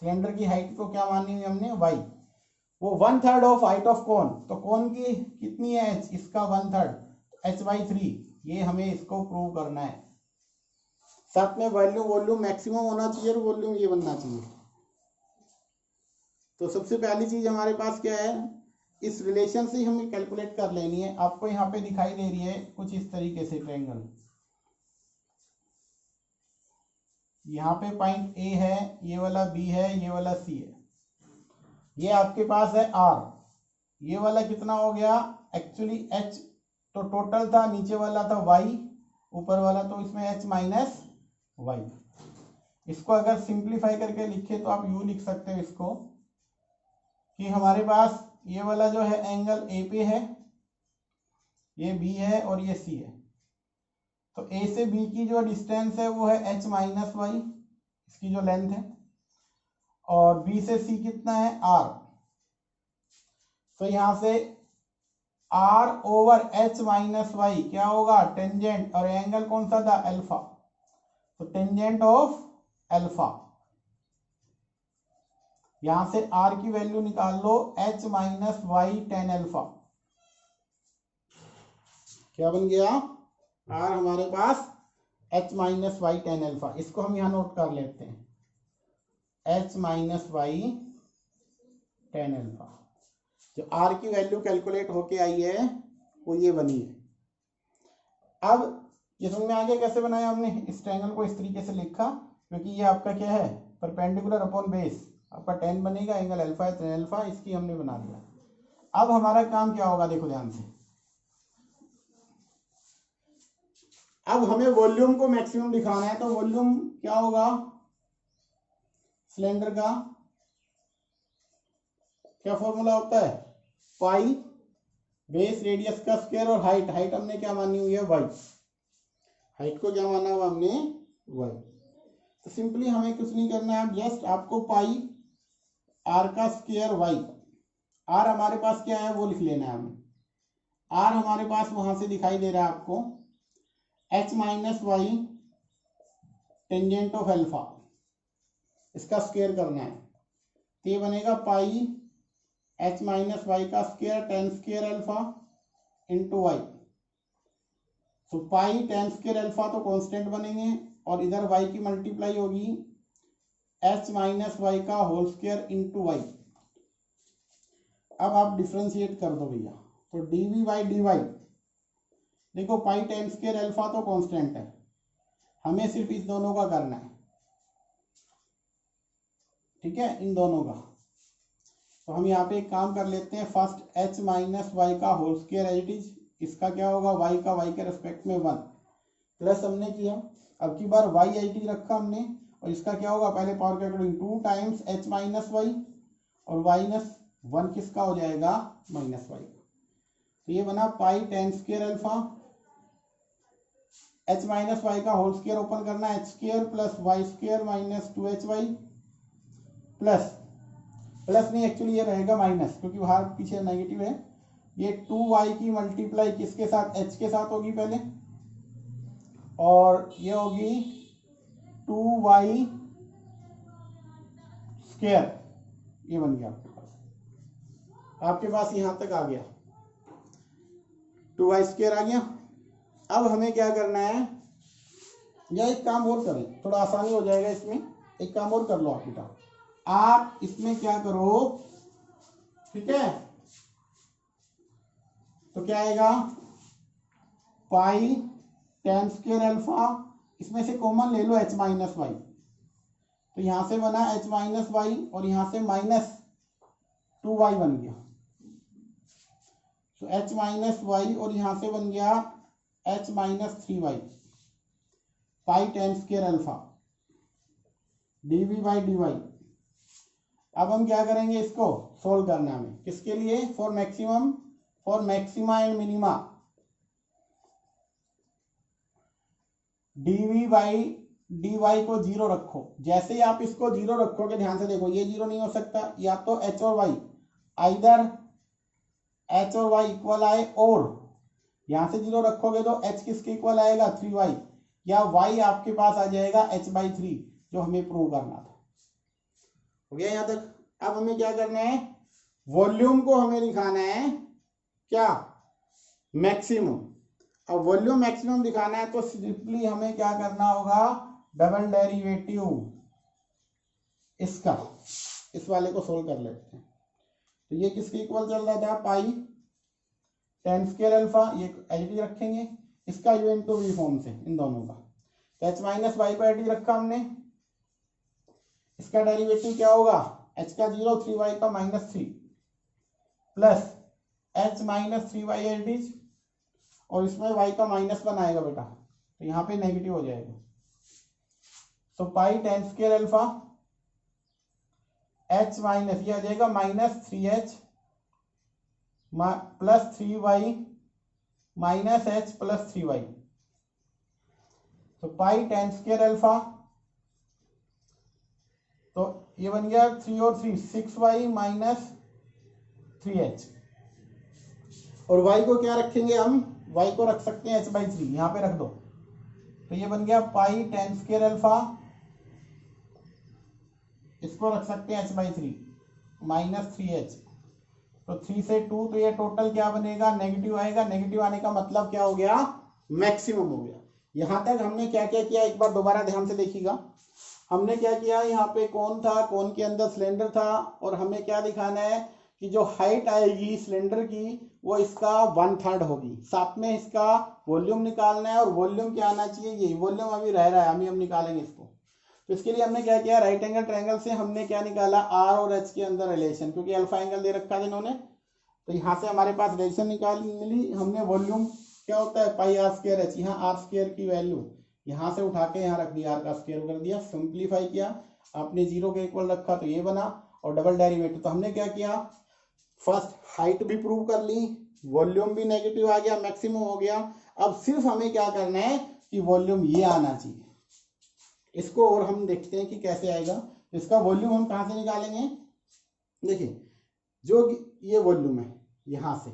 सिलेंडर की हाइट को क्या मानी हुई हमने, y, वो 1/3 ऑफ हाइट ऑफ कोन। तो कोन की कितनी है h, इसका 1/3, h/3, ये हमें इसको प्रूव करना है। साथ में वॉल्यूम मैक्सिमम होना चाहिए और वॉल्यूम ये बनना चाहिए। तो सबसे पहली चीज हमारे पास क्या है, इस रिलेशन से हमें कैलकुलेट कर लेनी है। आपको यहाँ पे दिखाई दे रही है कुछ इस तरीके से ट्रायंगल, यहाँ पे पॉइंट A है, ये वाला B है, ये वाला C है, ये आपके पास है R, ये वाला कितना हो गया, एक्चुअली H तो टोटल था, नीचे वाला था Y, ऊपर वाला, तो इसमें H माइनस Y। इसको अगर सिंप्लीफाई करके लिखे तो आप यूं लिख सकते हो इसको कि हमारे पास ये वाला जो है एंगल A पे है, ये B है और ये C है। तो A से B की जो डिस्टेंस है वो है H माइनस Y, इसकी जो लेंथ है, और B से C कितना है, R। तो यहां से R over H minus Y क्या होगा, टेंजेंट, और एंगल कौन सा था, अल्फा, तो टेंजेंट ऑफ अल्फा। यहां से R की वैल्यू निकाल लो, H minus Y tan alpha, क्या बन गया, R हमारे पास H minus Y tan alpha. इसको हम यहां नोट कर लेते हैं, H minus Y tan alpha. जो R की वैल्यू कैलकुलेट होके आई है वो ये बनी है। अब ये समझ में आ गया कैसे बनाया हमने, इस ट्रायंगल को इस तरीके से लिखा, क्योंकि ये आपका क्या है, परपेंडिकुलर अपॉन बेस, आपका टेन बनेगा, एंगल अल्फा है, टेन अल्फा, इसकी हमने बना दिया। अब हमारा काम क्या होगा, देखो ध्यान से, अब हमें वॉल्यूम को मैक्सिमम दिखाना है। तो वॉल्यूम क्या होगा, सिलेंडर का क्या फॉर्मूला होता है, पाई बेस रेडियस का स्क्वायर, और हाइट, हाइट हमने क्या मानी हुई है, वाई, हाइट को क्या माना हुआ हमने, वाई। तो सिंपली हमें कुछ नहीं करना है, जस्ट आपको पाई आर का स्क्वायर वाई, आर हमारे पास क्या है वो लिख लेना है हमें। आर हमारे पास वहां से दिखाई दे रहा है आपको, H minus Y tangent of alpha, इसका स्क्वायर करना है, तो ये बनेगा पाई H माइनस वाई का square tan square alpha into Y. तो पाई टेन स्क्वायर अल्फा तो कांस्टेंट बनेंगे, और इधर y की मल्टीप्लाई होगी H माइनस वाई का होल स्क्वायर इंटू वाई। अब आप डिफ्रेंशिएट कर दो भैया, तो D V by D Y, देखो पाई टेन स्क्वायर अल्फा तो कांस्टेंट है, हमें सिर्फ इस दोनों का करना है, ठीक है, इन दोनों का। तो हम यहाँ पे एक काम कर लेते हैं, फर्स्ट एच माइनस वाई का whole square as it is, इसका क्या होगा वाई का वाई के रेस्पेक्ट में 1 प्लस हमने किया, अब की बार वाई एच डी रखा हमने, और इसका क्या होगा पहले पावर के according 2 times h minus y, और माइनस 1 किसका हो जाएगा माइनस वाई, तो ये बना pi tan square alpha, h minus Y का होल स्क्वायर ओपन करना, h square plus Y square minus 2hy plus, plus नहीं एक्चुअली ये रहेगा माइनस, क्योंकि बाहर पीछे नेगेटिव है, ये 2y की मल्टीप्लाई किसके साथ h के साथ होगी पहले, और ये होगी 2y स्क्वायर, ये बन गया आपके पास यहां तक आ गया, 2y स्क्वायर आ गया। अब हमें क्या करना है, या एक काम और करें, थोड़ा आसानी हो जाएगा इसमें, एक काम और कर लो आप बेटा, आप इसमें क्या करो, ठीक है, तो क्या आएगा पाई टेन स्क्वायर अल्फा, इसमें से कॉमन ले लो एच माइनस वाई, तो यहां से बना एच माइनस वाई, और यहां से माइनस 2y बन गया, तो एच माइनस वाई, और यहां से बन गया H minus 3y, pi tan square alpha D V by D Y. अब हम क्या करेंगे, इसको सोल्व करना है हमें, किसके लिए, for maximum, for maxima and minima, D V by D Y को जीरो रखो, जैसे ही आप इसको जीरो रखोगे, ध्यान से देखो ये जीरो नहीं हो सकता, या तो एच और वाई, आइदर एच और वाई इक्वल आए, और यहां से जीरो रखोगे तो एच किसके इक्वल आएगा 3y, या y आपके पास आ जाएगा h/3, जो हमें प्रूव करना था। हो गया यहां तक। अब हमें क्या करना है, वॉल्यूम को हमें दिखाना है क्या मैक्सिमम, अब वॉल्यूम मैक्सिमम दिखाना है तो सिंपली हमें क्या करना होगा, डबल डेरिवेटिव इसका, इस वाले को सोल्व कर लेते हैं, तो ये किसके इक्वल चल रहा था, पाई टेन स्क्वायर अल्फा, ये एच रखेंगे, इसका यू इनटू वी फॉर्म से इन दोनों का, तो एच माइनस वाई को एच रखा हमने, इसका डेरिवेटिव क्या होगा, एच का 0 3y का -3 plus H minus 3y H, और इसमें y का -1 आएगा बेटा, तो यहाँ पे नेगेटिव हो जाएगा, तो pi tan square alpha h minus, ये आ जाएगा -3h plus 3y minus H plus 3y, तो पाई टेन स्क्वायर अल्फा, तो ये बन गया 3 और 3 6y माइनस 3h, और y को क्या रखेंगे हम, y को रख सकते हैं h/3, यहां पे रख दो, तो ये बन गया पाई टेन स्क्वायर अल्फा, इसको रख सकते हैं h/3 माइनस 3h, तो 3 से 2, तो ये टोटल क्या बनेगा नेगेटिव आएगा, नेगेटिव आने का मतलब क्या हो गया मैक्सिमम हो गया। यहां तक हमने क्या क्या किया, एक बार दोबारा ध्यान से देखिएगा, हमने क्या किया, यहाँ पे कौन था, कौन के अंदर सिलेंडर था, और हमें क्या दिखाना है कि जो हाइट आएगी सिलेंडर की वो इसका 1/3 होगी, साथ में इसका वॉल्यूम निकालना है, और वॉल्यूम क्या आना चाहिए, ये वॉल्यूम अभी रह रहा है, हम निकालेंगे इसको, तो इसके लिए हमने क्या किया, राइट एंगल ट्रायंगल से हमने क्या निकाला, आर और एच के अंदर रिलेशन, क्योंकि अल्फा एंगल दे रखा था इन्होंने, तो यहाँ से हमारे पास रिलेशन निकाल मिली, हमने वॉल्यूम क्या होता है पाई आर स्क्वायर एच, यहाँ आर स्क्वायर की वैल्यू यहां से उठा के यहाँ रख दिया, आर का स्क्वायर कर दिया, सिंप्लीफाई किया, आपने 0 के इक्वल रखा तो ये बना, और डबल डेरिवेटिव, तो हमने क्या किया, फर्स्ट हाइट भी प्रूव कर ली, वॉल्यूम भी नेगेटिव आ गया, मैक्सिमम हो गया, अब सिर्फ हमें क्या करना है कि वॉल्यूम ये आना चाहिए, इसको और हम देखते हैं कि कैसे आएगा, इसका वॉल्यूम हम कहां से निकालेंगे, देखिए जो ये वॉल्यूम है, यहां से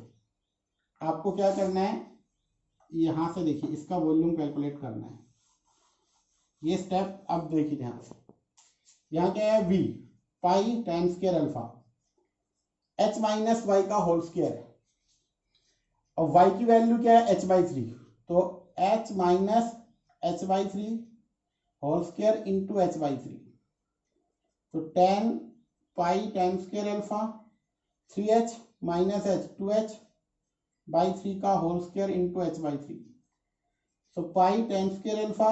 आपको क्या करना है, यहां से देखिए इसका वॉल्यूम कैलकुलेट करना है, ये स्टेप अब देखिए ध्यान से, यहाँ क्या है v pi tan square alpha, h minus Y का होल स्क्वायर है, और y की वैल्यू क्या है h/3, तो h minus h/3 whole square into h/3, तो 10 pi tan square alpha 3h minus h 2h by 3 का whole square into h by 3। So pi tan square alpha,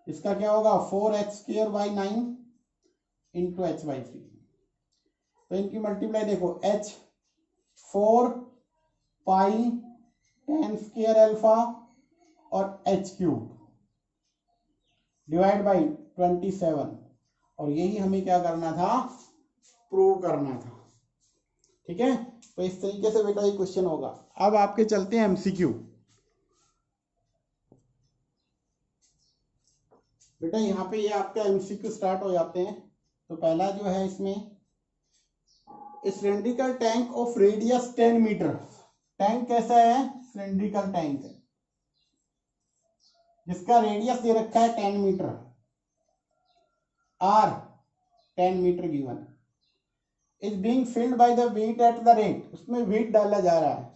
इसका क्या होगा 4h square by 9 into h by 3। तो इनकी multiply देखो, h 4 pi tan square alpha और h cube divide by 27। और यही हमें क्या करना था, प्रूव करना था। ठीक है, तो इस तरीके से बेटा ये क्वेश्चन होगा। अब आपके चलते हैं एमसीक्यू। बेटा यहाँ पे ये आपका एमसीक्यू स्टार्ट हो जाते हैं। तो पहला जो है इसमें, cylindrical tank of radius 10 metre. Tank कैसा है, सिलिंड्रिकल टैंक है जिसका रेडियस दे रखा है 10 metre, R 10 metre given, is being filled by the weight at the rate, उसमें वेट डाला जा रहा है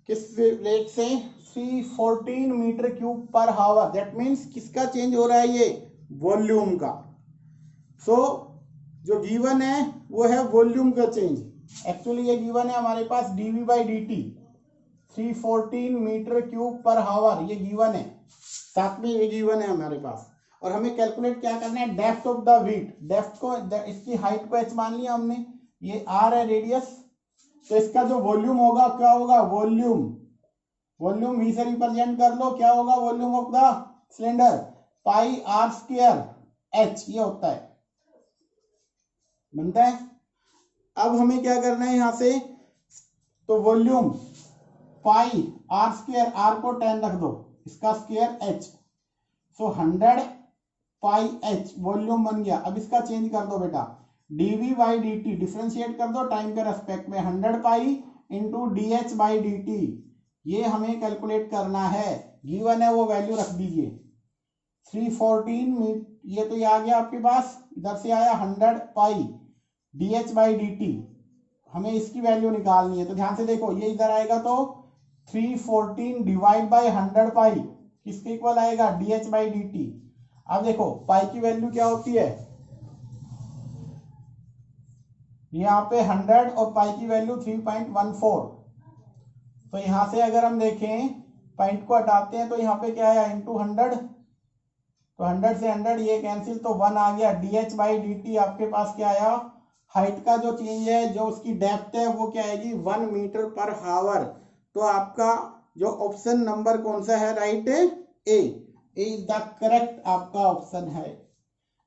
किस रेट से, 314 मीटर क्यूब पर हावर। दैट मीन्स किसका चेंज हो रहा है, ये वॉल्यूम का। सो जो गिवन है वो है वॉल्यूम का चेंज। एक्चुअली ये गिवन है हमारे पास d v by d t 314 metre cube पर हावर, ये गिवन है, साथ में ये गिवन है हमारे पास। और हमें कैलकुलेट क्या करना है, depth of the weight. Depth को, इसकी हाइट को h मान लिया हमने, ये r है रेडियस, तो इसका जो वॉल्यूम होगा क्या होगा, वॉल्यूम, वॉल्यूम v से रिप्रेजेंट कर लो, क्या होगा volume of the cylinder, pi r square h, ये होता है, बनता है। अब हमें क्या करना है यहां से, तो वॉल्यूम पाई r स्क्वायर, r को 10 रख दो, इसका स्क्वायर h, सो 100 पाई h वॉल्यूम बन गया। अब इसका चेंज कर दो बेटा, dv बाई dt डिफ्रेंशिएट कर दो टाइम के रेस्पेक्ट में, 100 pi into dh by dt, ये हमें कैलकुलेट करना है। गिवन है वो वैल्यू रख दीजिए 314, ये तो ये आ गया आपके पास, इधर से आया 100 पाई dh बाई dt, हमें इसकी वैल्यू निकालनी है। तो ध्यान से देखो, ये इधर आएगा तो 314 डिवाइड बाई 100 पाई किसके इक्वल आएगा, dh बाई dt। अब देखो पाई की वैल्यू क्या होती है, यहाँ पे 100 और पाई की वैल्यू 3.14। तो यहां से अगर हम देखें, पॉइंट को हटाते हैं तो यहाँ पे क्या आया, इंटू 100, तो 100 से 100 ये कैंसिल, तो 1 आ गया। dh बाई dt आपके पास क्या आया, हाइट का जो चेंज है, जो उसकी डेप्थ है वो क्या आएगी, 1 मीटर पर हावर। तो आपका जो ऑप्शन नंबर कौन सा है, right, A is the correct आपका ऑप्शन है।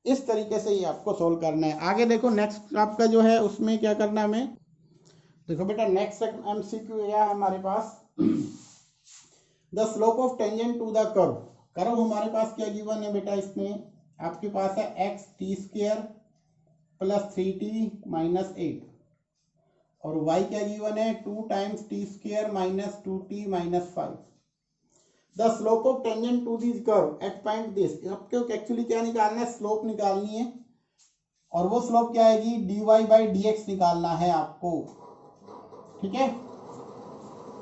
इस तरीके से ये आपको सोल्व करना है। आगे देखो नेक्स्ट आपका जो है उसमें क्या करना है हमें, देखो बेटा नेक्स्ट एमसीक्यू क्या है हमारे पास, the slope of tangent to the curve. Curve हमारे पास क्या गिवन है बेटा, इसमें आपके पास है X T square plus 3t minus 8, और y क्या गिवन है, 2 times T square minus 2t minus 5। The slope of tangent to this curve at point this, आपको एक्चुअली क्या निकालना है, स्लोप निकालनी है, और वो स्लोप क्या आएगी, dy बाई dx निकालना है आपको, ठीक है।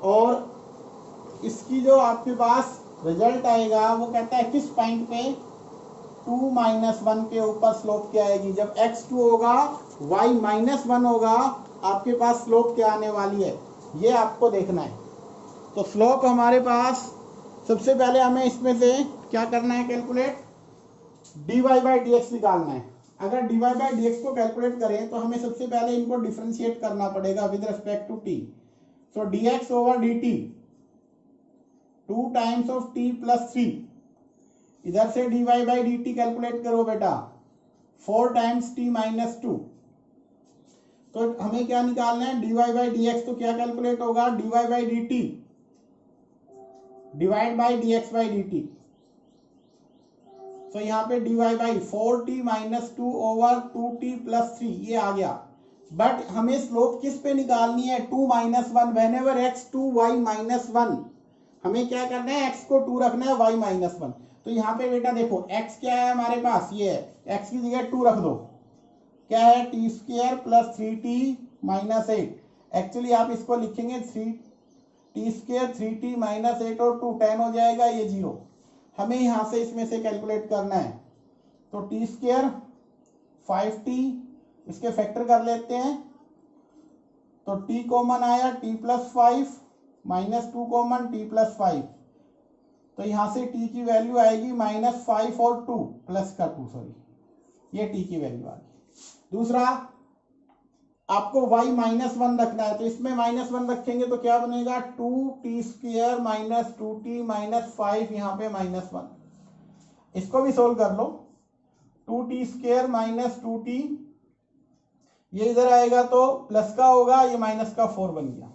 और इसकी जो आपके पास रिजल्ट आएगा वो कहता है किस पॉइंट पे, 2 माइनस 1 के ऊपर स्लोप क्या आएगी, जब x2 होगा y माइनस 1 होगा, आपके पास स्लोप क्या आने वाली है, ये आपको देखना है। तो स्लोप हमारे पास सबसे पहले हमें इसमें से क्या करना है, कैलकुलेट dy बाई dx निकालना है। अगर dy बाई dx को कैलकुलेट करें तो हमें सबसे पहले इनको डिफरेंशिएट करना पड़ेगा with respect to t। So dx over dt 2 times of t plus 3, इधर से dy बाई dt कैलकुलेट करो बेटा, 4 टाइम्स t माइनस 2। तो हमें क्या निकालना है, dy बाई dx, तो क्या कैलकुलेट होगा, dy by dt divide by dx by dt। तो यहाँ पे dy by 4t minus 2 over 2t plus 3 ये आ गया। बट हमें स्लोप किस पे निकालनी है, 2 minus 1, whenever X 2 Y minus 1, हमें क्या करना है, x को 2 रखना है, y माइनस 1। तो यहाँ पे बेटा देखो x क्या है हमारे पास, ये है, x की जगह 2 रख दो, क्या है, T square plus 3t minus 8। Actually आप इसको लिखेंगे 3t स्क्वायर 3t माइनस 8 और 2 10 हो जाएगा, ये 0। हमें यहाँ से इसमें से कैलकुलेट करना है, तो टी स्क्वायर 5t, इसके फैक्टर कर लेते हैं, तो t कॉमन आया t+5 -2 कॉमन t+5, तो यहां से t की वैल्यू आएगी -5 और 2 प्लस का 2, सॉरी, ये t की वैल्यू आ गई। दूसरा आपको y -1 रखना है, तो इसमें -1 रखेंगे तो क्या बनेगा 2t² - 2t - 5, यहाँ पे -1, इसको भी सोल्व कर लो। 2t² - 2t, ये इधर आएगा तो प्लस का होगा, ये माइनस का 4 बन गया।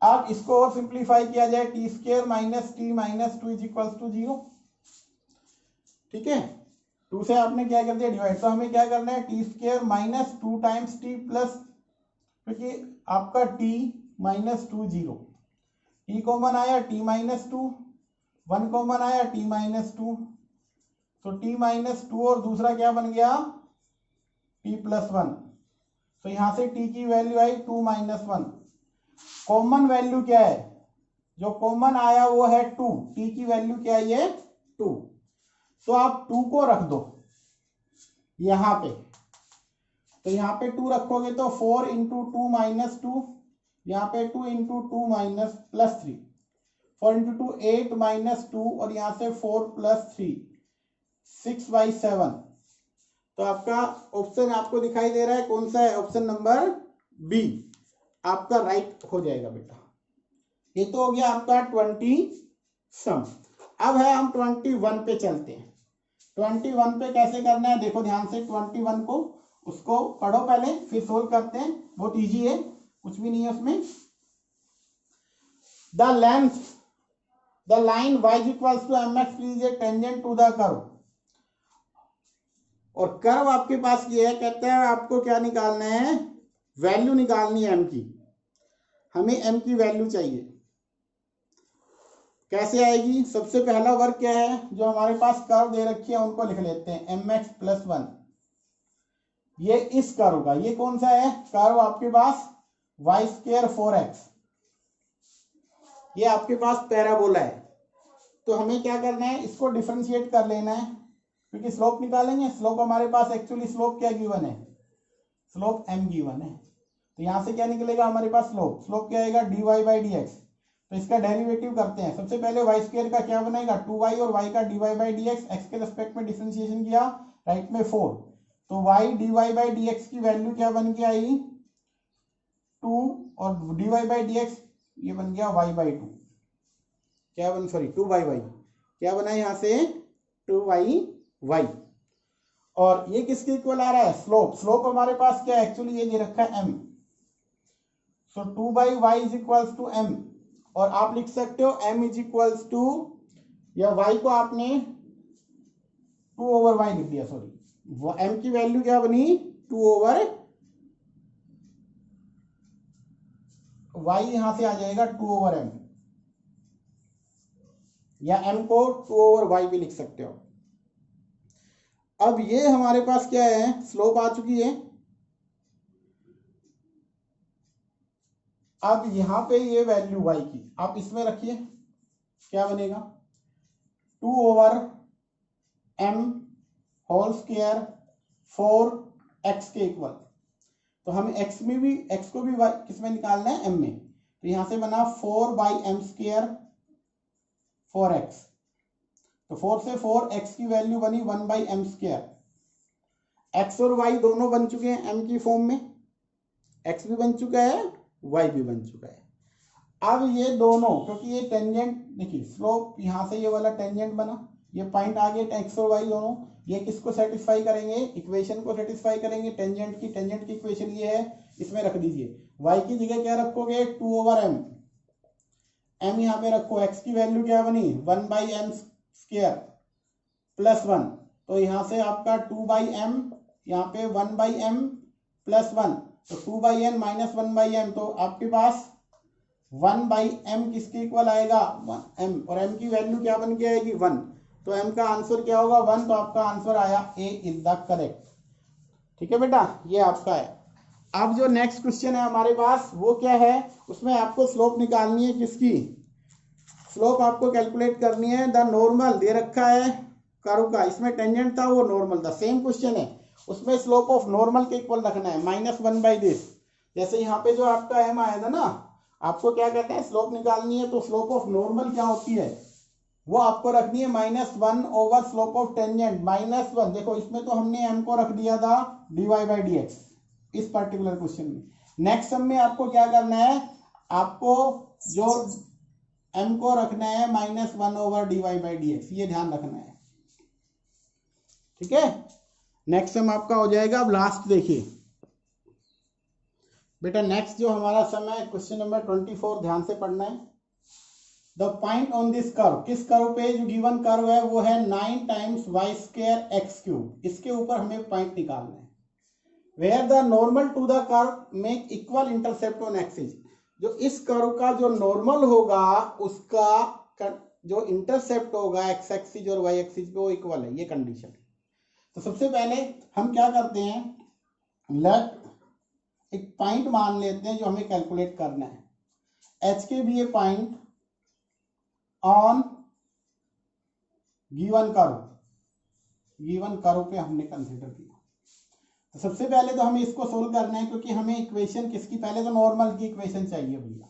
अब इसको और सिंप्लीफाई किया जाए, t² - t - 2 = 0, ठीक है। 2 से आपने क्या कर दिया डिवाइड, तो हमें क्या करना है t² - 2 टाइम्स t प्लस, क्योंकि आपका t -2 0, t कॉमन आया t -2, 1 कॉमन आया t -2, तो t -2 और दूसरा क्या बन गया t+1, तो यहां से t की वैल्यू आई 2 - 1। कॉमन वैल्यू क्या है, जो कॉमन आया वो है 2, t की वैल्यू क्या है 2, तो आप 2 को रख दो यहां पे, तो यहां पे 2 रखोगे तो 4 × 2 - 2, यहाँ पे 2 × 2 +3, 4 × 2 8 -2, और यहाँ से 4 + 3 6/7, तो आपका ऑप्शन आपको दिखाई दे रहा है कौन सा है, ऑप्शन नंबर बी आपका राइट हो जाएगा बेटा। ये तो हो गया आपका 20 सम। अब है हम 21 पे चलते हैं। 21 पे कैसे करना है देखो ध्यान से, 21 को उसको पढ़ो पहले, फिर सोल्व करते हैं, बहुत इजी है, कुछ भी नहीं है उसमें। The length the line y = mx is a tangent to the curve, और कर्व आपके पास ये है, कहता है आपको क्या निकालना है, वैल्यू निकालनी है m की, हमें m की वैल्यू चाहिए। कैसे आएगी, सबसे पहला वर्क क्या है, जो हमारे पास कर्व दे रखी है उनको लिख लेते हैं, mx + 1, ये इस कर्व का, ये कौन सा है कर्व आपके पास y² 4x, ये आपके पास पैराबोला है। तो हमें क्या करना है, इसको डिफरेंशिएट कर लेना है, क्योंकि स्लोप निकालेंगे, स्लोप हमारे पास एक्चुअली स्लोप क्या गिवन है, स्लोप m गिवन है, तो यहां से क्या निकलेगा हमारे पास स्लोप, स्लोप क्या आएगा dy/dx, तो इसका डेरिवेटिव करते हैं। सबसे पहले y² का क्या बनेगा 2y, और y का dy/dx, x के रिस्पेक्ट में डिफरेंशिएशन किया, राइट में 4, तो y dy/dx की वैल्यू क्या बन के आई 2, और dy/dx ये बन गया y/2, क्या बन, सॉरी 2y, क्या बना यहाँ से 2y, और ये किसके इक्वल आ रहा है स्लोप, स्लोप हमारे पास क्या है एक्चुअली ये दे रखा है m, सो 2/y = m, और आप लिख सकते हो m = या y को आपने 2/y लिख दिया, सॉरी m की वैल्यू क्या बनी 2/y, यहां से आ जाएगा 2/m, या m को 2/y भी लिख सकते हो। अब ये हमारे पास क्या है, स्लोप आ चुकी है। अब यहां पे ये वैल्यू y की आप इसमें रखिए, क्या बनेगा 2/m होल स्क्वायर 4x के इक्वल, तो हम x में भी, x को भी किसमें निकालना है m में, तो यहां से बना 4/m² 4x, तो 4 से 4x की वैल्यू बनी 1/m², x और y दोनों बन चुके हैं m की फॉर्म में, x भी बन चुका है y भी बन चुका है। अब ये दोनों, क्योंकि ये टेंजेंट देखिए स्लोप यहां से ये वाला टेंजेंट बना, ये पॉइंट आ गए x और y दोनों, ये किसको सेटिस्फाई करेंगे, इक्वेशन को सेटिस्फाई करेंगे, टेंजेंट की इक्वेशन ये है, इसमें रख दीजिए, y की जगह क्या रखोगे 2/m, m यहाँ पे रखो, x की वैल्यू क्या बनी 1/m² + 1, तो यहाँ से आपका 2/m, यहाँ पे 1/m + 1, तो 2/n - 1/m, तो आपके पास 1/m किसके इक्वल आएगा m, और m की वैल्यू क्या बन के आएगी 1, तो m का आंसर क्या होगा 1, तो आपका आंसर आया A इज द करेक्ट। ठीक है बेटा, ये आपका है। अब जो नेक्स्ट क्वेश्चन है हमारे पास वो क्या है, उसमें आपको स्लोप निकालनी है, किसकी स्लोप आपको कैलकुलेट करनी है, द नॉर्मल दे रखा है कर्व का, इसमें टेंजेंट था वो नॉर्मल था, सेम क्वेश्चन है, उसमें स्लोप ऑफ नॉर्मल के इक्वल रखना है -1 बाई दिस, जैसे यहाँ पे जो आपका एम आया था ना, आपको क्या कहते हैं, स्लोप निकालनी है, तो स्लोप ऑफ नॉर्मल क्या होती है, वो आपको रखनी है -1 ओवर स्लोप ऑफ टेंजेंट -1। देखो इसमें तो हमने एम को रख दिया था dy/dx इस पर्टिकुलर क्वेश्चन में। नेक्स्ट सम में आपको क्या करना है, आपको जो एम को रखना है -1 ओवर dy/dx, ये ध्यान रखना है, ठीक है। नेक्स्ट सम आपका हो जाएगा। अब लास्ट देखिए बेटा, नेक्स्ट जो हमारा सम है क्वेश्चन नंबर 24, ध्यान से पढ़ना है। The point on this curve, किस कर्व पे जो गिवन कर्व है वो है 9 टाइम्स y² x³। इसके ऊपर हमें पॉइंट निकालना है। Where the normal to the curve make equal intercept on axis, जो इस कर्व का जो नॉर्मल होगा उसका जो इंटरसेप्ट होगा एक्स एक्सिस और वाई एक्सिस पे वो इक्वल है, ये कंडीशन। तो सबसे पहले हम क्या करते हैं, लेट एक पॉइंट मान लेते हैं जो हमें कैलकुलेट करना है। एच के भी ए पॉइंट ऑन गिवन कर्व पे हमने कंसीडर किया। तो सबसे पहले तो हमें इसको सोल्व करना है, क्योंकि हमें इक्वेशन किसकी, पहले तो नॉर्मल की इक्वेशन चाहिए भैया,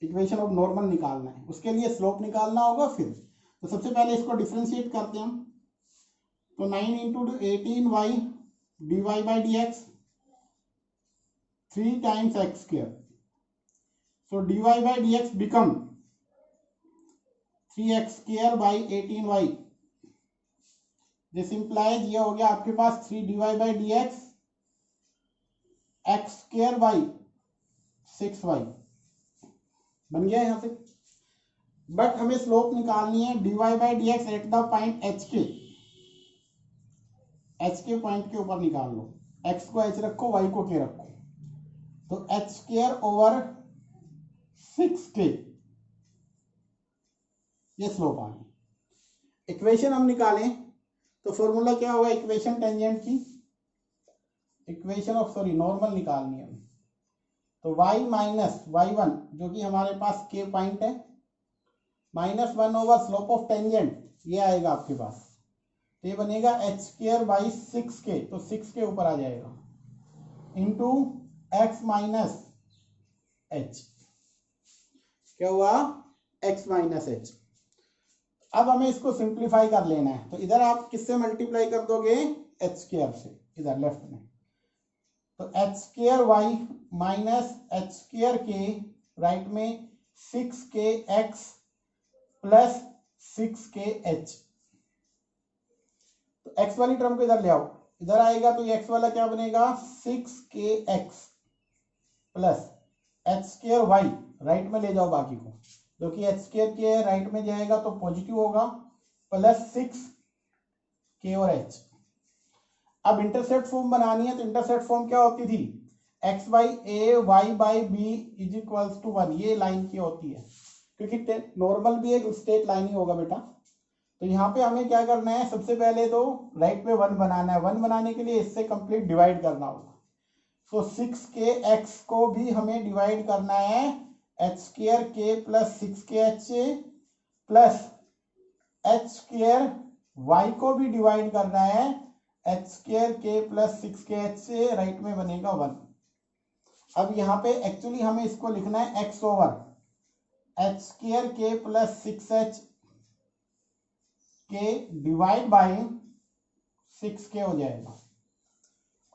इक्वेशन ऑफ नॉर्मल निकालना है, उसके लिए स्लोप निकालना होगा फिर। तो सबसे पहले इसको डिफरेंशिएट करते हैं हम। तो 9 × 18y dy/dx 3 times x²। So dy/dx become 3x²/18y। This implies, ये हो गया आपके पास 3 dy/dx x²/6y बन गया यहाँ से। बट हमें स्लोप निकालनी है dy/dx at the point h के पॉइंट के ऊपर निकाल लो। x को h रखो, y को k रखो, तो h²/6k ये स्लोप आ गई। इक्वेशन हम निकालें तो फॉर्मूला क्या होगा, इक्वेशन टेंजेंट की, इक्वेशन ऑफ नॉर्मल निकालनी है। तो y माइनस y1 जो कि हमारे पास k पॉइंट है, -1 ओवर स्लोप ऑफ टेंजेंट, ये आएगा आपके पास, तो ये बनेगा h²/6k, तो 6 के ऊपर आ जाएगा, इंटू x माइनस h, क्या हुआ, x माइनस h। अब हमें इसको सिंप्लीफाई कर लेना है, तो इधर आप किससे मल्टीप्लाई कर दोगे, h² से, इधर लेफ्ट में। तो h²y माइनस h²k, राइट में 6kx प्लस 6kh। तो x वाली टर्म को इधर ले आओ, इधर आएगा तो ये x वाला क्या बनेगा, 6kx प्लस h²y, राइट में ले जाओ बाकी को, जो कि h² राइट में जाएगा तो पॉजिटिव होगा, प्लस 6k और h। अब इंटरसेप्ट फॉर्म बनानी है, तो इंटरसेप्ट फॉर्म क्या होती थी, x/a y/b is equals to 1, ये लाइन की होती है, क्योंकि नॉर्मल भी एक स्ट्रेट लाइन ही होगा बेटा। तो यहाँ पे हमें क्या करना है, सबसे पहले तो राइट में 1 बनाना है, 1 बनाने के लिए इससे कंप्लीट डिवाइड करना होगा। तो 6kx को भी हमें डिवाइड करना है h²k plus 6kh plus h²y को भी डिवाइड करना है h²k प्लस 6kh से, राइट में बनेगा 1। अब यहाँ पे एक्चुअली हमें इसको लिखना है x over h²k plus 6h के डिवाइड बाय 6k हो जाएगा,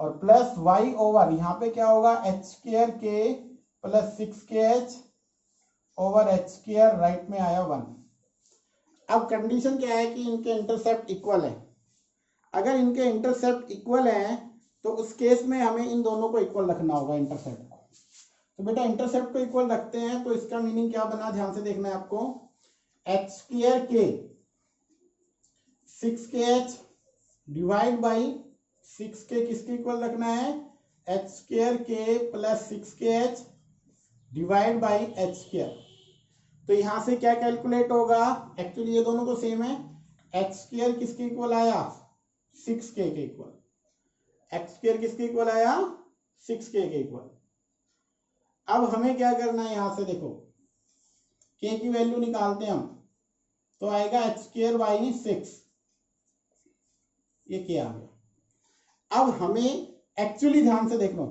और प्लस y ओवर यहाँ पे क्या होगा, h²k plus 6kh over h², right में आया 1। अब कंडीशन क्या है कि इनके इंटरसेप्ट इक्वल है। अगर इनके इंटरसेप्ट इक्वल है तो उस केस में हमें इन दोनों को इक्वल रखना होगा, इंटरसेप्ट को। तो बेटा इंटरसेप्ट को इक्वल रखते हैं, तो इसका मीनिंग क्या बना, ध्यान से देखना है आपको, h²k 6kh divide by 6k किसके इक्वल रखना है, h²k plus 6kh divide by h²। तो यहां से क्या कैलकुलेट होगा, एक्चुअली ये दोनों को सेम है, h² किसके इक्वल आया, 6k के इक्वल, h² किसके इक्वल आया, 6k के इक्वल। अब हमें क्या करना है, यहां से देखो k की वैल्यू निकालते हैं हम, तो आएगा h² 6, ये क्या आ गया। अब हमें एक्चुअली ध्यान से देख लो,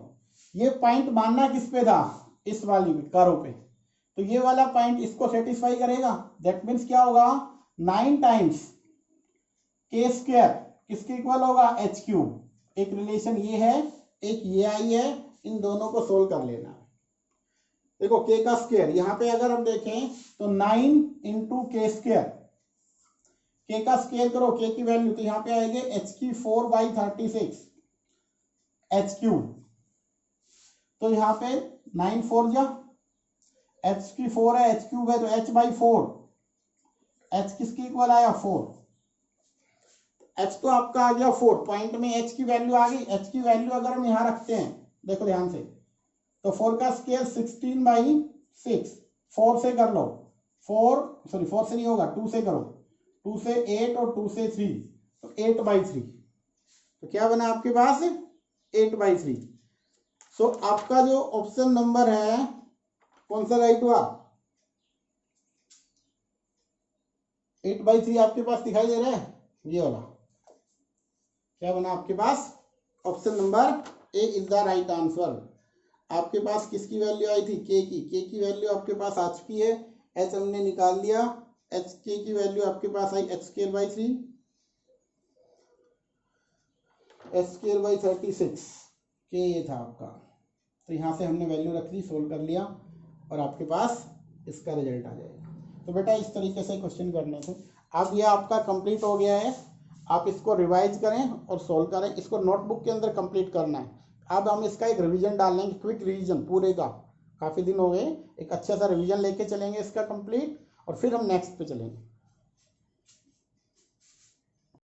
ये पॉइंट मानना किस पे था, इस वाली में करो पे, तो ये वाला पॉइंट इसको सेटिस्फाई करेगा। दैट मीन्स क्या होगा, 9 टाइम्स के स्क्वायर किसके इक्वल होगा, एच क्यूब। एक रिलेशन ये है, एक ये आई है, इन दोनों को सोल्व कर लेना। देखो के का स्क्वायर यहाँ पे अगर हम देखें तो 9 इंटू के स्क्वायर, के का स्क्वायर करो के की वैल्यू, तो यहाँ पे आएगी एच की 4/36 एच क्यूब। तो यहाँ पे 9 4 जा, एच की 4 है, एच क्यूब है, तो h/4, एच किसकी इक्वल आया 4, एच तो आपका आ गया 4, पॉइंट में एच की वैल्यू आ गई। एच की वैल्यू अगर हम यहाँ रखते हैं, देखो ध्यान से, तो 4 का स्क्वायर 16/6, 4 से कर लो, 4 से नहीं होगा, 2 से करो, 2 से 8 और 2 से 3, तो 8/3, तो क्या बना आपके पास 8/3। सो आपका जो ऑप्शन नंबर है कौन सा राइट हुआ, 8/3 आपके पास दिखाई दे रहा है, ये वाला क्या बना आपके पास, option number a is the right answer. आपके पास किसकी वैल्यू आई थी, के की वैल्यू आपके पास आ चुकी है, एच हमने निकाल लिया, एच के की वैल्यू आपके पास आई h²/3, h²/36, के ये था आपका, तो यहाँ से हमने वैल्यू रख दी, सोल्व कर लिया और आपके पास इसका रिजल्ट आ जाएगा। तो बेटा इस तरीके से क्वेश्चन करने थे। अब ये आपका कंप्लीट हो गया है, आप इसको रिवाइज करें और सोल्व करें, इसको नोटबुक के अंदर कंप्लीट करना है। अब हम इसका एक रिवीजन डाल लेंगे, क्विक रिवीजन पूरे का, काफ़ी दिन हो गए, एक अच्छा सा रिवीजन लेके चलेंगे इसका कंप्लीट, और फिर हम नेक्स्ट पे चलेंगे।